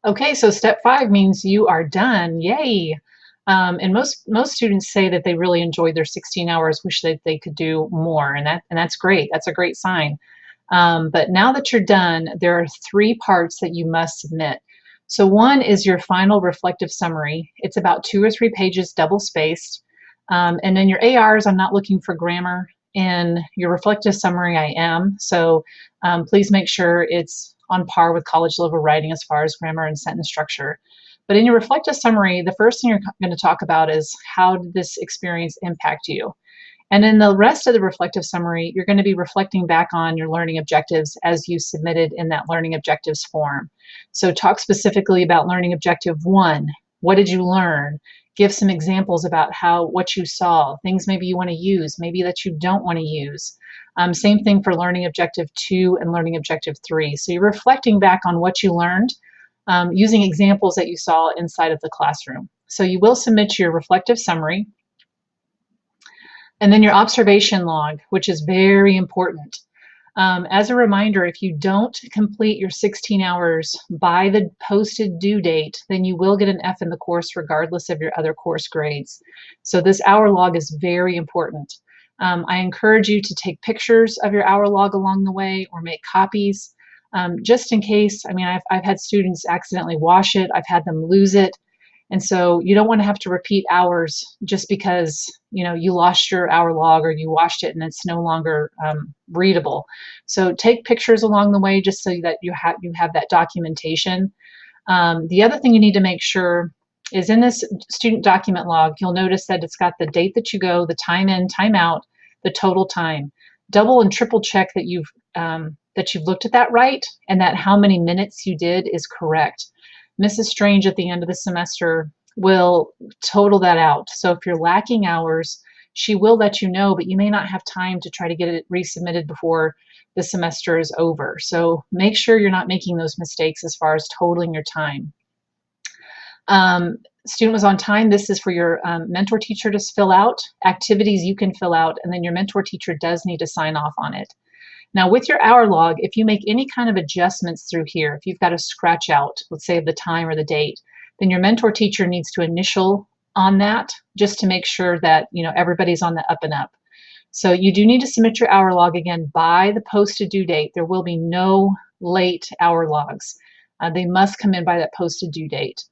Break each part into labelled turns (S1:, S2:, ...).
S1: Okay, so step 5 means you are done. Yay! And most students say that they really enjoyed their 16 hours, wish that they could do more, and that's great. That's a great sign. But now that you're done, there are 3 parts that you must submit. So one is your final reflective summary. It's about 2 or 3 pages, double spaced. And then your ARs, I'm not looking for grammar. In your reflective summary, I am. So please make sure it's on par with college level writing as far as grammar and sentence structure. But in your reflective summary, the first thing you're going to talk about is how did this experience impact you? And in the rest of the reflective summary, you're going to be reflecting back on your learning objectives as you submitted in that learning objectives form. So talk specifically about learning objective 1. What did you learn? Give some examples about what you saw, things maybe you want to use, maybe that you don't want to use. Same thing for learning objective 2 and learning objective 3. So you're reflecting back on what you learned using examples that you saw inside of the classroom. So you will submit your reflective summary. And then your observation log, which is very important. As a reminder, if you don't complete your 16 hours by the posted due date, then you will get an F in the course regardless of your other course grades. So this hour log is very important. I encourage you to take pictures of your hour log along the way or make copies just in case. I mean, I've had students accidentally wash it. I've had them lose it. And so you don't want to have to repeat hours just because you lost your hour log or you washed it and it's no longer readable. So take pictures along the way just so that you have that documentation. The other thing you need to make sure is in this student document log, you'll notice that it's got the date that you go, the time in, time out, the total time. Double and triple check that you've looked at that right and that how many minutes you did is correct. Mrs. Strange at the end of the semester will total that out. So if you're lacking hours, she will let you know, but you may not have time to try to get it resubmitted before the semester is over. So make sure you're not making those mistakes as far as totaling your time. Student was on time. This is for your mentor teacher to fill out. Activities you can fill out, and then your mentor teacher does need to sign off on it. Now with your hour log, if you make any kind of adjustments through here, if you've got to scratch out, let's say the time or the date, then your mentor teacher needs to initial on that just to make sure that everybody's on the up and up. So you do need to submit your hour log again by the posted due date. There will be no late hour logs. They must come in by that posted due date.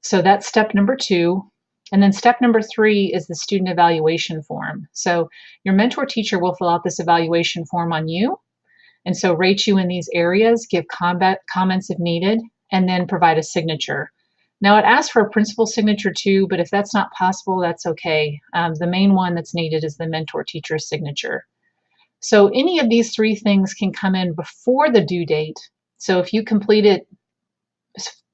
S1: So that's step number 2. And then step number 3 is the student evaluation form. So your mentor teacher will fill out this evaluation form on you, and so rate you in these areas, give comments if needed, and then provide a signature. Now it asks for a principal signature too, but if that's not possible, that's okay. The main one that's needed is the mentor teacher's signature. So any of these 3 things can come in before the due date. So if you complete it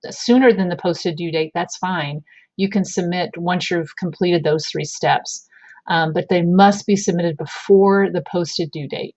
S1: sooner than the posted due date, that's fine. You can submit once you've completed those 3 steps, but they must be submitted before the posted due date.